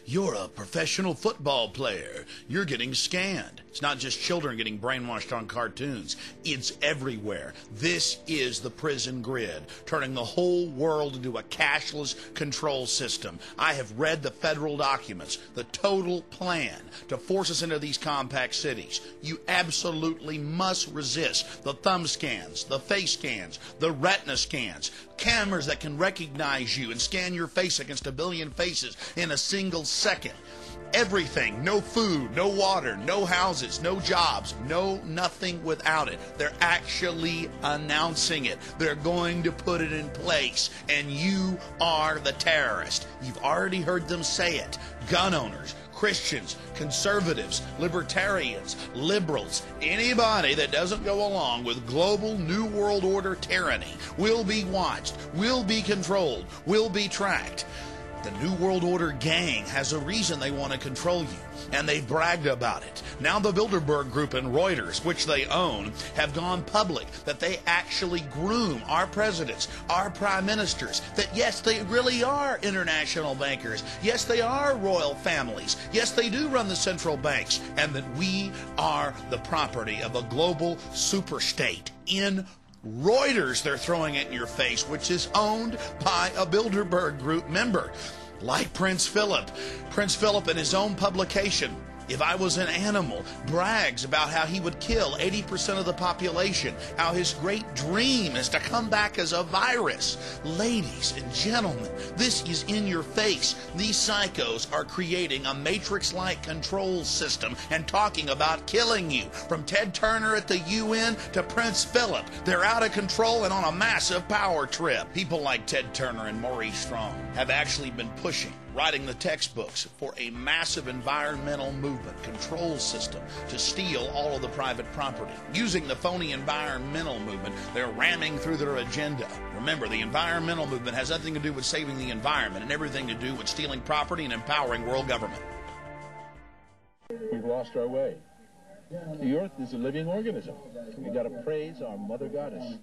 You're a professional football player. You're getting scanned. It's not just children getting brainwashed on cartoons. It's everywhere. This is the prison grid, turning the whole world into a cashless control system. I have read the federal documents, the total plan to force us into these compact cities. You absolutely must resist the thumb scans, the face scans, the retina scans, cameras that can recognize you and scan your face against a billion faces in a single second. Everything, no food, no water, no houses, no jobs, no nothing without it. They're actually announcing it. They're going to put it in place, and you are the terrorist. You've already heard them say it. Gun owners, Christians, conservatives, libertarians, liberals, anybody that doesn't go along with global New World Order tyranny will be watched, will be controlled, will be tracked. The New World Order gang has a reason they want to control you, and they've bragged about it. Now the Bilderberg Group and Reuters, which they own, have gone public that they actually groom our presidents, our prime ministers, that yes, they really are international bankers. Yes, they are royal families. Yes, they do run the central banks, and that we are the property of a global superstate. In Reuters, they're throwing it in your face, which is owned by a Bilderberg Group member, like Prince Philip. Prince Philip, in his own publication, If I Was an Animal, brags about how he would kill 80% of the population, how his great dream is to come back as a virus. Ladies and gentlemen, this is in your face. These psychos are creating a matrix-like control system and talking about killing you. From Ted Turner at the UN to Prince Philip, they're out of control and on a massive power trip. People like Ted Turner and Maurice Strong have actually been writing the textbooks for a massive environmental movement control system to steal all of the private property. Using the phony environmental movement, they're ramming through their agenda. Remember, the environmental movement has nothing to do with saving the environment and everything to do with stealing property and empowering world government. We've lost our way. The earth is a living organism. We've got to praise our mother goddess.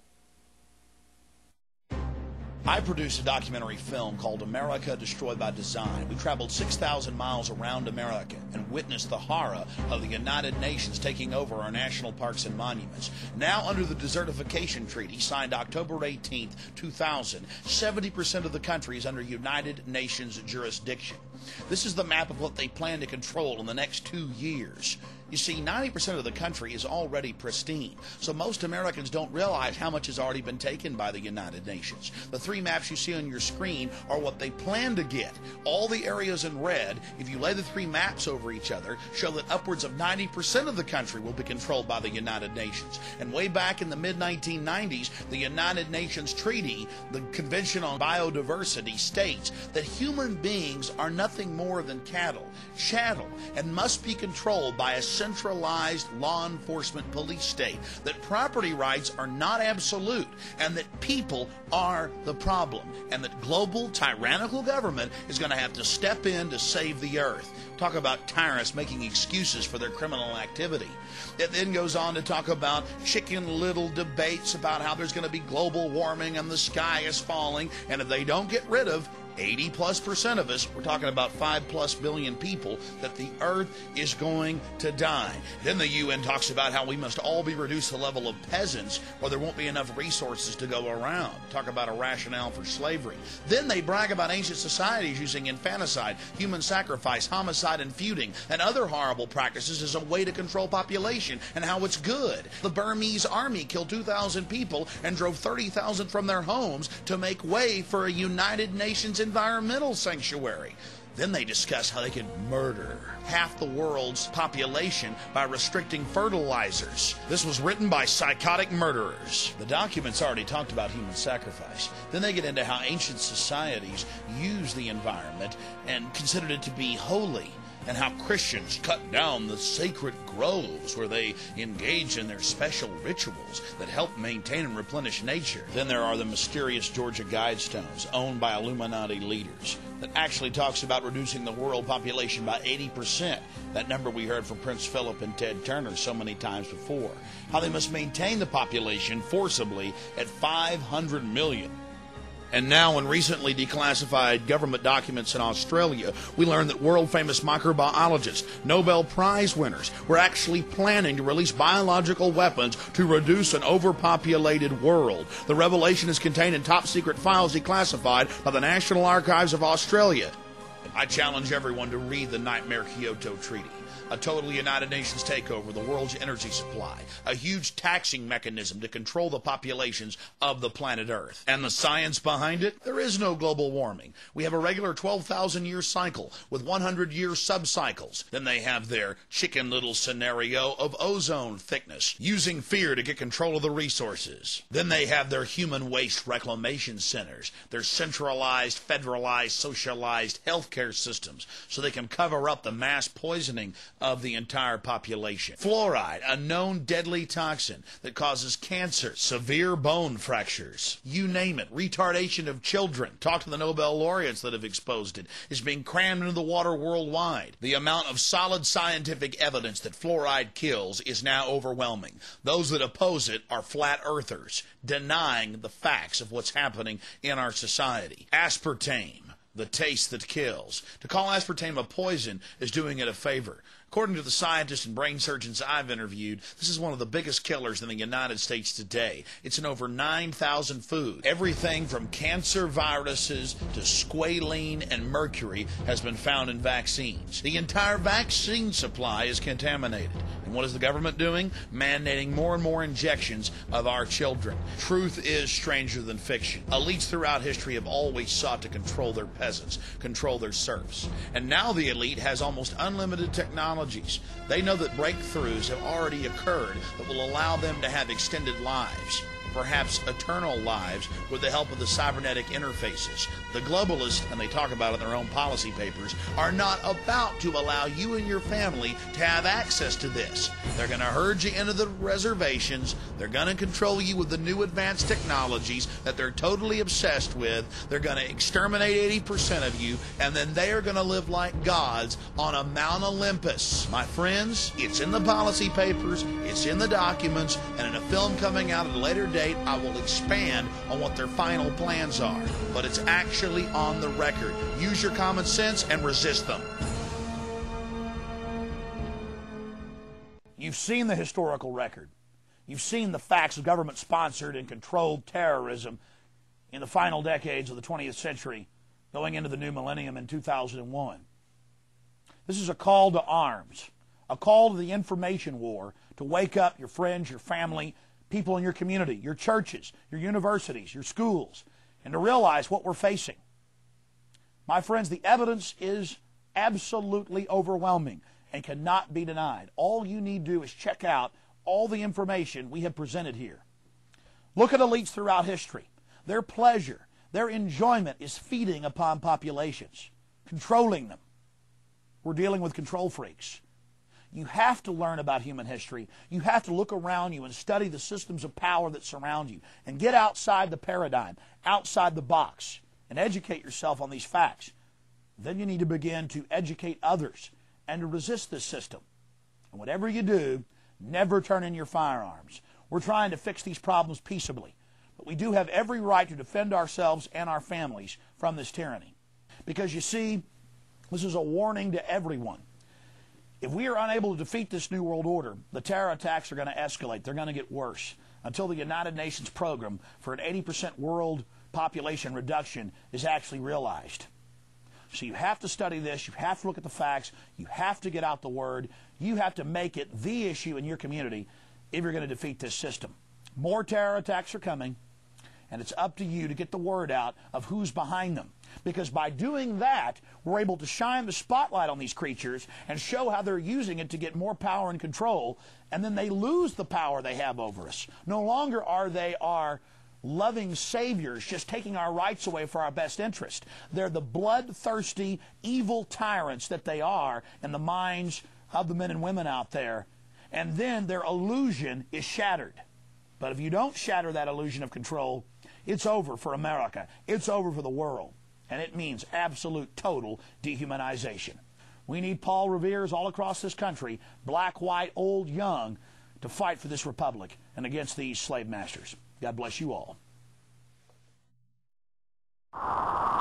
I produced a documentary film called America Destroyed by Design. We traveled 6,000 miles around America and witnessed the horror of the United Nations taking over our national parks and monuments. Now, under the Desertification Treaty, signed October 18, 2000, 70% of the country is under United Nations jurisdiction. This is the map of what they plan to control in the next 2 years. You see, 90% of the country is already pristine, so most Americans don't realize how much has already been taken by the United Nations. The three maps you see on your screen are what they plan to get. All the areas in red, if you lay the three maps over each other, show that upwards of 90% of the country will be controlled by the United Nations. And way back in the mid-1990s, the United Nations Treaty, the Convention on Biodiversity, states that human beings are nothing more than cattle, chattel, and must be controlled by a centralized law enforcement police state, that property rights are not absolute, and that people are the problem, and that global tyrannical government is going to have to step in to save the earth. Talk about tyrants making excuses for their criminal activity. It then goes on to talk about chicken little debates about how there's going to be global warming and the sky is falling, and if they don't get rid of 80+% of us, we're talking about 5+ billion people, that the earth is going to die. Then the UN talks about how we must all be reduced to the level of peasants or there won't be enough resources to go around. Talk about a rationale for slavery. Then they brag about ancient societies using infanticide, human sacrifice, homicide, and feuding, and other horrible practices as a way to control population and how it's good. The Burmese army killed 2,000 people and drove 30,000 from their homes to make way for a United Nations environmental sanctuary. Then they discuss how they could murder half the world's population by restricting fertilizers. This was written by psychotic murderers. The documents already talked about human sacrifice. Then they get into how ancient societies used the environment and considered it to be holy, and how Christians cut down the sacred groves where they engage in their special rituals that help maintain and replenish nature. Then there are the mysterious Georgia Guidestones owned by Illuminati leaders that actually talks about reducing the world population by 80%. That number we heard from Prince Philip and Ted Turner so many times before. How they must maintain the population forcibly at 500 million. And now, in recently declassified government documents in Australia, we learned that world-famous microbiologists, Nobel Prize winners, were actually planning to release biological weapons to reduce an overpopulated world. The revelation is contained in top-secret files declassified by the National Archives of Australia. I challenge everyone to read the Nightmare Kyoto Treaty. A total United Nations takeover of the world's energy supply, a huge taxing mechanism to control the populations of the planet Earth. And the science behind it? There is no global warming. We have a regular 12,000-year cycle with 100-year subcycles. Then they have their Chicken Little scenario of ozone thickness, using fear to get control of the resources. Then they have their human waste reclamation centers, their centralized, federalized, socialized healthcare systems, so they can cover up the mass poisoning of the entire population. Fluoride, a known deadly toxin that causes cancer, severe bone fractures, you name it, retardation of children. Talk to the Nobel laureates that have exposed it. It's being crammed into the water worldwide. The amount of solid scientific evidence that fluoride kills is now overwhelming. Those that oppose it are flat earthers, denying the facts of what's happening in our society. Aspartame, the taste that kills. To call aspartame a poison is doing it a favor. According to the scientists and brain surgeons I've interviewed, this is one of the biggest killers in the United States today. It's in over 9,000 foods. Everything from cancer viruses to squalene and mercury has been found in vaccines. The entire vaccine supply is contaminated. And what is the government doing? Mandating more and more injections of our children. Truth is stranger than fiction. Elites throughout history have always sought to control their peasants, control their serfs. And now the elite has almost unlimited technology. They know that breakthroughs have already occurred that will allow them to have extended lives, perhaps eternal lives, with the help of the cybernetic interfaces. The globalists, and they talk about it in their own policy papers, are not about to allow you and your family to have access to this. They're going to herd you into the reservations. They're going to control you with the new advanced technologies that they're totally obsessed with. They're going to exterminate 80% of you, and then they are going to live like gods on a Mount Olympus. My friends, it's in the policy papers, it's in the documents, and in a film coming out at a later date, I will expand on what their final plans are. But it's actually on the record. Use your common sense and resist them. You've seen the historical record. You've seen the facts of government-sponsored and controlled terrorism in the final decades of the 20th century, going into the new millennium in 2001. This is a call to arms, a call to the information war, to wake up your friends, your family, people in your community, your churches, your universities, your schools, and to realize what we're facing. My friends, the evidence is absolutely overwhelming and cannot be denied. All you need to do is check out all the information we have presented here. Look at elites throughout history. Their pleasure, their enjoyment is feeding upon populations, controlling them. We're dealing with control freaks. You have to learn about human history. You have to look around you and study the systems of power that surround you and get outside the paradigm, outside the box, and educate yourself on these facts. Then you need to begin to educate others and to resist this system. And whatever you do, never turn in your firearms. We're trying to fix these problems peaceably, but we do have every right to defend ourselves and our families from this tyranny. Because you see, this is a warning to everyone. If we are unable to defeat this New World Order, the terror attacks are going to escalate. They're going to get worse until the United Nations program for an 80% world population reduction is actually realized. So you have to study this. You have to look at the facts. You have to get out the word. You have to make it the issue in your community if you're going to defeat this system. More terror attacks are coming, and it's up to you to get the word out of who's behind them. Because by doing that, we're able to shine the spotlight on these creatures and show how they're using it to get more power and control, and then they lose the power they have over us. No longer are they our loving saviors just taking our rights away for our best interest. They're the bloodthirsty, evil tyrants that they are in the minds of the men and women out there. And then their illusion is shattered. But if you don't shatter that illusion of control, it's over for America. It's over for the world. And it means absolute, total dehumanization. We need Paul Reveres all across this country, black, white, old, young, to fight for this republic and against these slave masters. God bless you all. Bye.